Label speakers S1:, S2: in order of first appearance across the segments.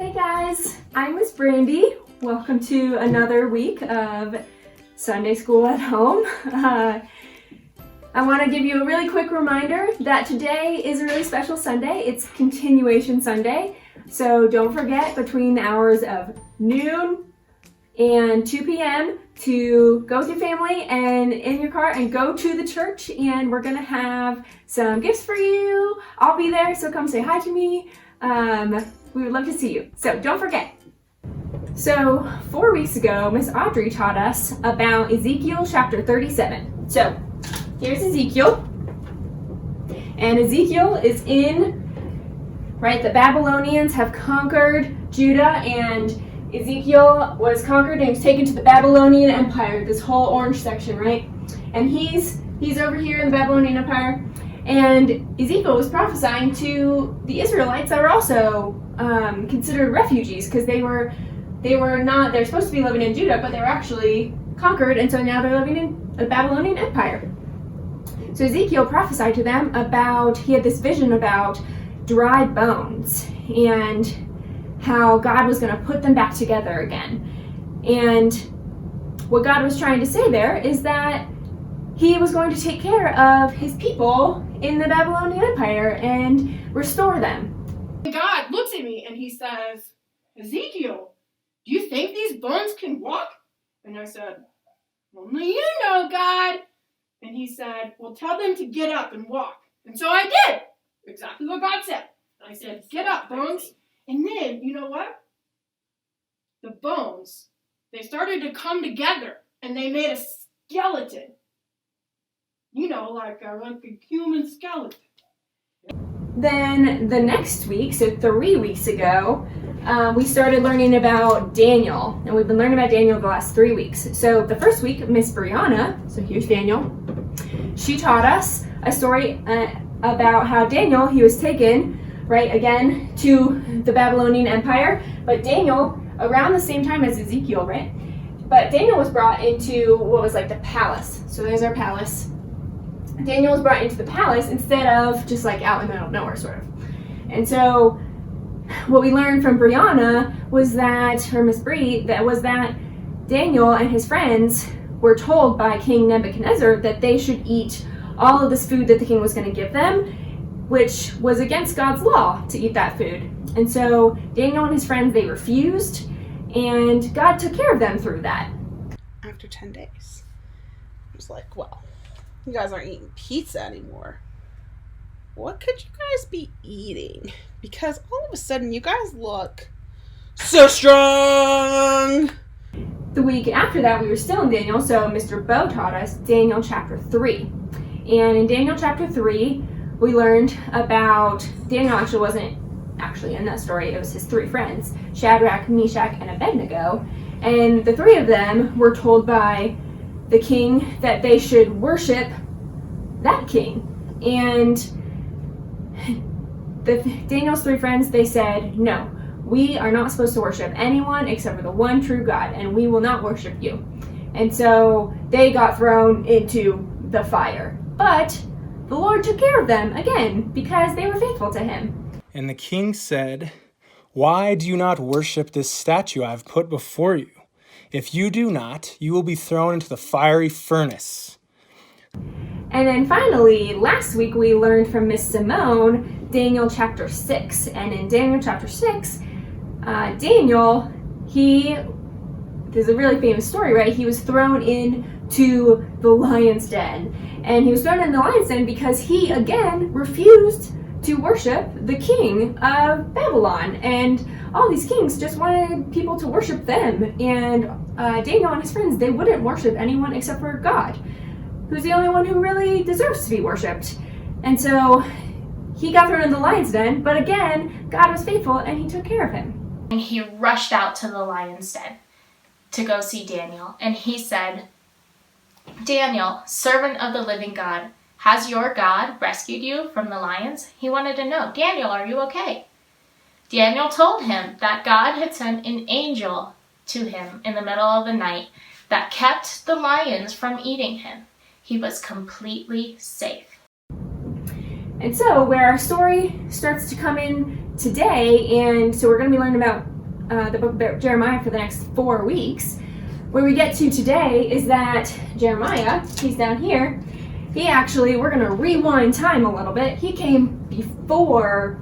S1: Hey guys, I'm Miss Brandy. Welcome to another week of Sunday School at Home. I want to give you a really quick reminder that today is a really special Sunday. It's Continuation Sunday. So don't forget between the hours of noon and 2 p.m. to go with your family and in your car and go to the church, and we're gonna have some gifts for you. I'll be there, so come say hi to me. We would love to see you. So don't forget. So 4 weeks ago, Miss Audrey taught us about Ezekiel Chapter 37. So here's Ezekiel. And Ezekiel is the Babylonians have conquered Judah, and Ezekiel was conquered and was taken to the Babylonian Empire, this whole orange section, right? And he's over here in the Babylonian Empire, and Ezekiel was prophesying to the Israelites that were also considered refugees, because they're supposed to be living in Judah, but they were actually conquered, and so now they're living in the Babylonian Empire. So Ezekiel prophesied to them he had this vision about dry bones, and how God was going to put them back together again. And what God was trying to say there is that he was going to take care of his people in the Babylonian Empire and restore them.
S2: God looks at me and he says, "Ezekiel, do you think these bones can walk?" And I said, "Only you know, God." And he said, "Well, tell them to get up and walk." And so I did exactly what God said. I said, "Get up, bones." And then, you know what? The bones, they started to come together and they made a skeleton. You know, like a human skeleton.
S1: Then the next week, so 3 weeks ago, we started learning about Daniel. And we've been learning about Daniel the last 3 weeks. So the first week, Miss Brianna, so here's Daniel, she taught us a story about how Daniel, he was taken again to the Babylonian Empire, but Daniel, around the same time as Ezekiel, right? But Daniel was brought into what was like the palace. So there's our palace. Daniel was brought into the palace instead of just like out in the middle of nowhere, sort of. And so what we learned from Brianna was that, or Miss Bree, that Daniel and his friends were told by King Nebuchadnezzar that they should eat all of this food that the king was going to give them, which was against God's law to eat that food. And so Daniel and his friends, they refused, and God took care of them through that.
S3: After 10 days, I was like, well, you guys aren't eating pizza anymore. What could you guys be eating? Because all of a sudden you guys look so strong.
S1: The week after that, we were still in Daniel, so Mr. Bo taught us Daniel Chapter 3. And in Daniel Chapter 3, we learned about Daniel wasn't actually in that story. It was his 3 friends, Shadrach, Meshach, and Abednego. And the 3 of them were told by the king that they should worship that king. And Daniel's 3 friends, they said, "No, we are not supposed to worship anyone except for the one true God, and we will not worship you." And so they got thrown into the fire. But the Lord took care of them again because they were faithful to him.
S4: And the king said, "Why do you not worship this statue I have put before you? If you do not, you will be thrown into the fiery furnace."
S1: And then finally, last week we learned from Miss Simone, Daniel Chapter 6. And in Daniel Chapter 6, Daniel, there's a really famous story, right? He was thrown into the lion's den. And he was thrown in the lion's den because he, again, refused to worship the king of Babylon. And all these kings just wanted people to worship them. And Daniel and his friends, they wouldn't worship anyone except for God, who's the only one who really deserves to be worshipped. And so he got thrown in the lion's den, but again, God was faithful and he took care of him.
S5: And he rushed out to the lion's den to go see Daniel. And he said, "Daniel, servant of the living God, has your God rescued you from the lions?" He wanted to know, "Daniel, are you okay?" Daniel told him that God had sent an angel to him in the middle of the night that kept the lions from eating him. He was completely safe.
S1: And so where our story starts to come in today, and so we're going to be learning about the book of Jeremiah for the next 4 weeks. Where we get to today is that Jeremiah, he's down here, we're going to rewind time a little bit. He came before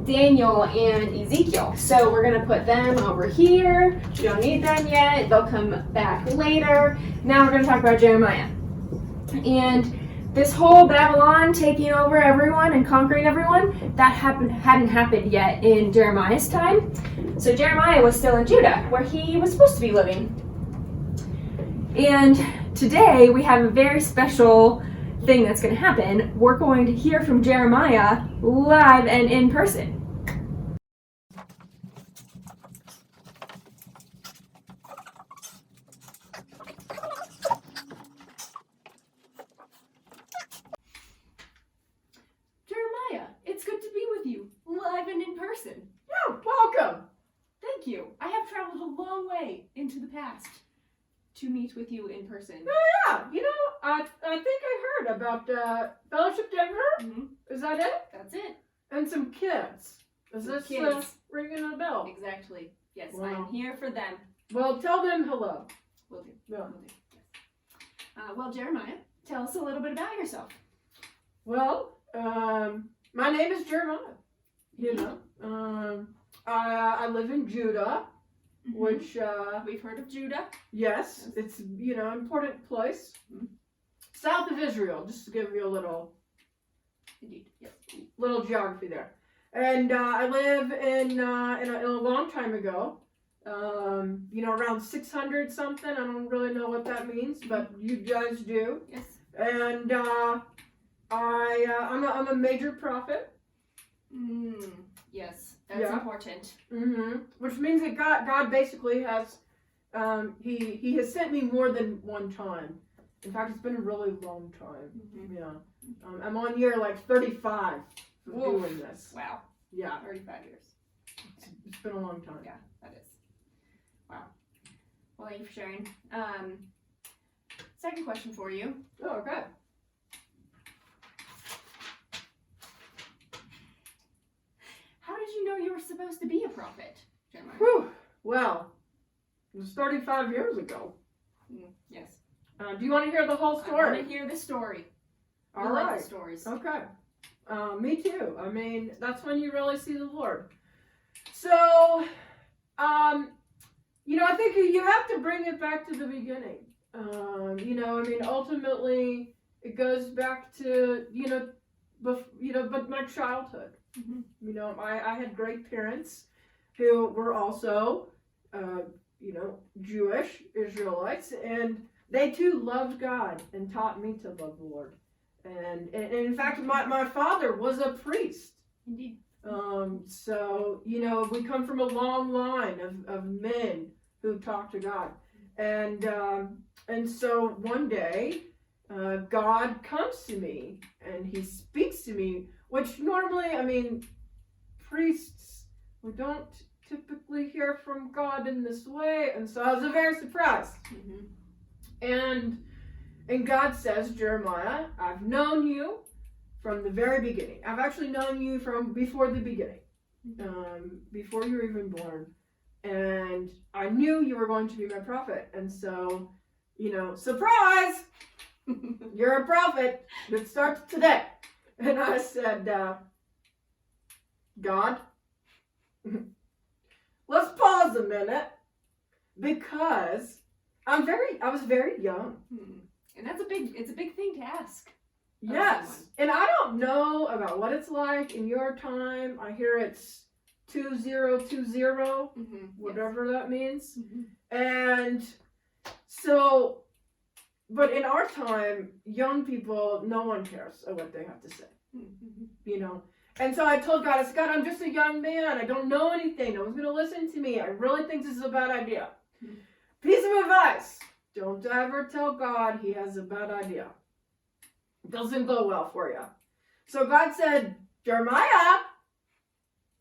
S1: Daniel and Ezekiel. So we're going to put them over here. We don't need them yet. They'll come back later. Now we're going to talk about Jeremiah. And this whole Babylon taking over everyone and conquering everyone, that hadn't happened yet in Jeremiah's time. So Jeremiah was still in Judah, where he was supposed to be living. And today we have a very special thing that's going to happen. We're going to hear from Jeremiah live and in person. Jeremiah, it's good to be with you, live and in person.
S2: Yeah, welcome.
S1: Thank you. I have traveled a long way into the past to meet with you in person.
S2: Yeah, I think I heard about Fellowship Denver.
S1: Mm-hmm.
S2: Is that it?
S1: That's it.
S2: And some kids. Is
S1: Some
S2: this
S1: kids.
S2: ringing a bell?
S1: Exactly. Yes,
S2: Wow.
S1: I'm here for them.
S2: Well, tell them hello.
S1: Will do.
S2: Yeah.
S1: Will do. Yes. Well, Jeremiah, tell us a little bit about yourself.
S2: Well, my name is Jeremiah. I live in Judah, which
S1: We've heard of Judah.
S2: yes, it's important place.
S1: Mhm.
S2: South of Israel, just to give you a little
S1: Indeed. Yes.
S2: geography there. And I live in a long time ago. Around 600 something. I don't really know what that means, but you guys do.
S1: Yes.
S2: And I'm a major prophet.
S1: Yes. That's
S2: Yeah.
S1: important.
S2: Which means that God basically has he has sent me more than one time. In fact, it's been a really long time.
S1: Mhm.
S2: Yeah. I'm on year like 35 for
S1: Woof.
S2: doing this.
S1: Wow.
S2: Yeah.
S1: 35 years.
S2: It's been a long time.
S1: Yeah, that is. Wow. Well, thank you for sharing. Second question for you.
S2: Oh, okay.
S1: How did you know you were supposed to be a prophet, Jeremiah?
S2: Whew. Well, it was 35 years ago.
S1: Yes.
S2: Do you want to hear the whole
S1: I
S2: story?
S1: want to hear the story.
S2: All
S1: I
S2: right.
S1: like the stories.
S2: Okay. Me too. I mean, that's when you really see the Lord. So, I think you have to bring it back to the beginning. Ultimately, it goes back to, but my childhood.
S1: Mhm.
S2: I had great parents who were also, Jewish Israelites, and they too loved God and taught me to love the Lord. And in fact, my father was a priest.
S1: Indeed.
S2: So, we come from a long line of men who talk to God. And so one day, God comes to me and he speaks to me, which normally, priests, we don't typically hear from God in this way. And so I was very surprised.
S1: Mm-hmm.
S2: And God says, Jeremiah, I've known you from the very beginning. I've actually known you from before the beginning, before you were even born. And I knew you were going to be my prophet. And so, surprise, you're a prophet. It starts today. And I said, God, let's pause a minute because I was very young.
S1: And it's a big thing to ask.
S2: Yes. And I don't know about what it's like in your time. I hear it's 2020, whatever that means.
S1: Mm-hmm.
S2: And so, but in our time, young people, no one cares what they have to say, And so I told God, I said, God, I'm just a young man. I don't know anything. No one's going to listen to me. I really think this is a bad idea.
S1: Mm-hmm.
S2: Piece of advice. Don't ever tell God he has a bad idea. It doesn't go well for you. So God said, Jeremiah,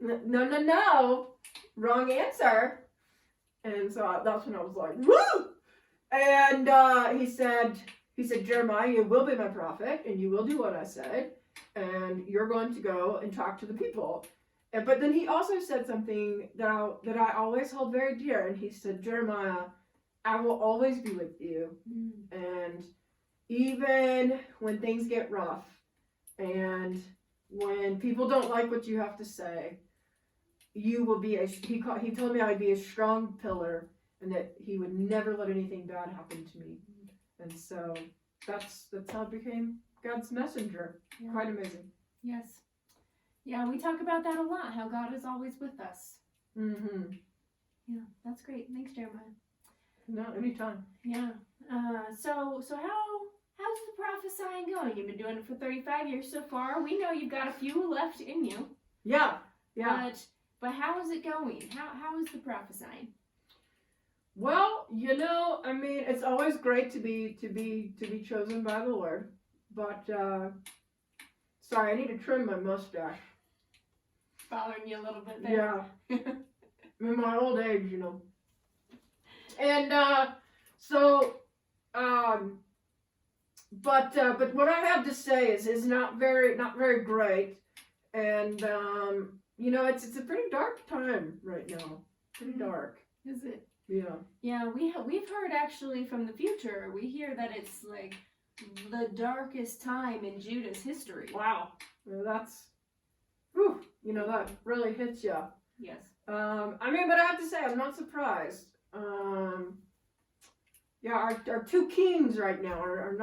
S2: no, wrong answer. And so that's when I was like, woo! And he said, Jeremiah, you will be my prophet, and you will do what I said, and you're going to go and talk to the people. But then he also said something that I always hold very dear, and he said, Jeremiah, I will always be with you, and even when things get rough, and when people don't like what you have to say, you will be he told me I would be a strong pillar, and that he would never let anything bad happen to me. And so that's how I became God's messenger.
S1: Yeah.
S2: Quite amazing.
S1: Yes. Yeah, we talk about that a lot, how God is always with us.
S2: Mm-hmm.
S1: Yeah, that's great. Thanks, Jeremiah.
S2: No, anytime.
S1: Yeah. So how's the prophesying going? You've been doing it for 35 years so far. We know you've got a few left in you.
S2: Yeah.
S1: But how is it going? How is the prophesying?
S2: Well, I mean, it's always great to be chosen by the Lord. But sorry, I need to trim my mustache.
S1: Bothering you a little bit there.
S2: Yeah. In my old age, And but what I have to say is not very great, and it's a pretty dark time right now. Pretty dark.
S1: Is it?
S2: Yeah.
S1: Yeah, we've heard actually from the future. We hear that it's like the darkest time in Judah's history.
S2: Wow. Well, that's, whew, that really hits you.
S1: Yes.
S2: I mean, but I have to say, I'm not surprised. Yeah, our two kings right now are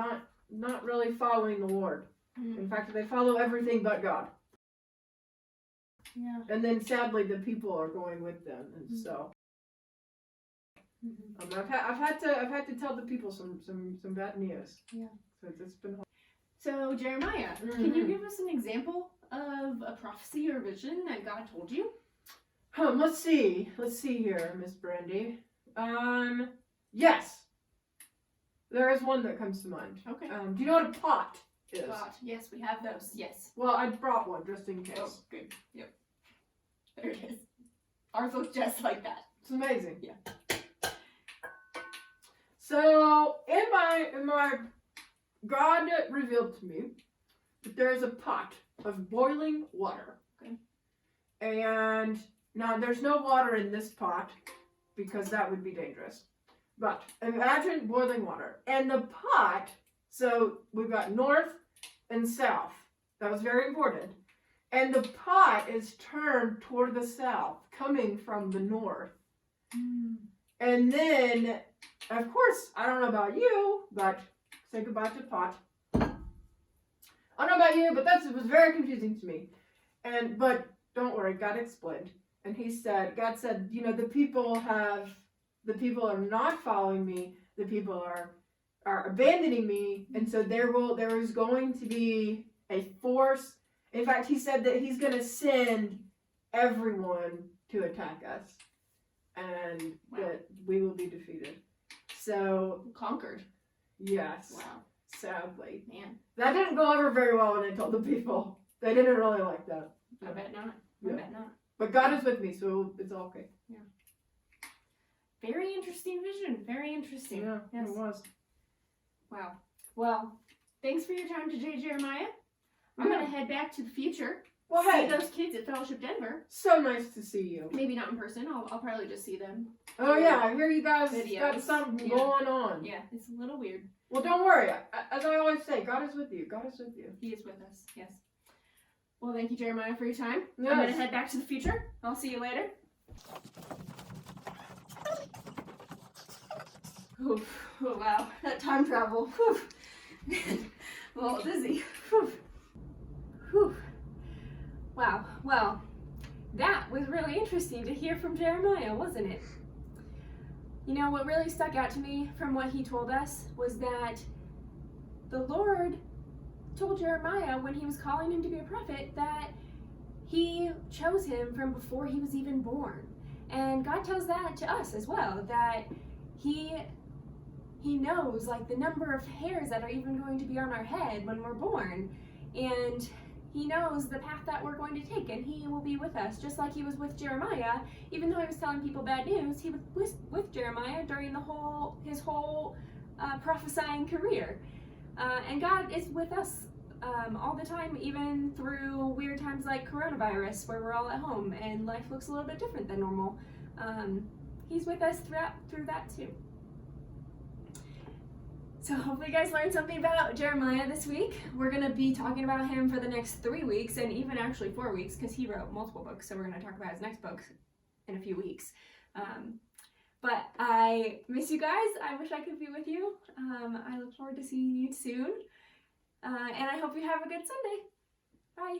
S2: not really following the Lord. In fact, they follow everything but God.
S1: Yeah.
S2: And then sadly, the people are going with them, and so I've had to tell the people some bad news.
S1: Yeah.
S2: So it's been hard.
S1: So Jeremiah, can you give us an example of a prophecy or vision that God told you?
S2: Let's see here, Miss Brandy. Yes. There is one that comes to mind.
S1: Okay.
S2: Do you know what a pot is?
S1: Pot. Yes, we have those. Yes.
S2: Well, I brought one just in case.
S1: Oh, good. Yep. There it is. Ours looks just like that.
S2: It's amazing.
S1: Yeah.
S2: So in my God revealed to me that there is a pot of boiling water.
S1: Okay.
S2: And now there's no water in this pot because that would be dangerous. But imagine boiling water. And the pot, so we've got north and south. That was very important. And the pot is turned toward the south, coming from the north. And then, of course, I don't know about you, but say goodbye to pot. I don't know about you, but it was very confusing to me. But don't worry, God explained. And God said, the people are not following me. The people are abandoning me. And so there is going to be a force. In fact, he said that he's going to send everyone to attack us. And that we will be defeated. So
S1: Conquered.
S2: yes.
S1: Wow.
S2: Sadly.
S1: Man.
S2: That didn't go over very well when I told the people. They didn't really like that.
S1: I bet not.
S2: Yeah.
S1: I bet not.
S2: But God is with me, so it's all okay.
S1: Yeah. Very interesting vision. Very interesting.
S2: Yeah,
S1: Yes.
S2: it was.
S1: Wow. Well, thanks for your time today, Jeremiah. I'm going to head back to the future.
S2: Well,
S1: See
S2: hey,
S1: those kids at Fellowship Denver.
S2: so nice to see you.
S1: Maybe not in person. I'll probably just see them.
S2: Oh yeah, I hear you guys
S1: Videos.
S2: got something
S1: Yeah.
S2: going on.
S1: Yeah, it's a little weird.
S2: Well, don't worry. As I always say, God is with you. God is with you.
S1: He is with us. Yes. Well, thank you, Jeremiah, for your time.
S2: Yes.
S1: I'm going to head back to the future. I'll see you later. Oof. Oh, wow. That time travel. Whew. A little dizzy. Whew. Whew. Wow. Well, that was really interesting to hear from Jeremiah, wasn't it? What really stuck out to me from what he told us was that the Lord told Jeremiah when he was calling him to be a prophet that he chose him from before he was even born. And God tells that to us as well, that he knows like the number of hairs that are even going to be on our head when we're born. And he knows the path that we're going to take, and he will be with us, just like he was with Jeremiah. Even though he was telling people bad news, he was with Jeremiah during his whole prophesying career. And God is with us all the time, even through weird times like coronavirus, where we're all at home and life looks a little bit different than normal. He's with us through that too. So hopefully you guys learned something about Jeremiah this week. We're going to be talking about him for the next 3 weeks, and even actually 4 weeks, because he wrote multiple books, so we're going to talk about his next book in a few weeks. But I miss you guys. I wish I could be with you. I look forward to seeing you soon. And I hope you have a good Sunday. Bye.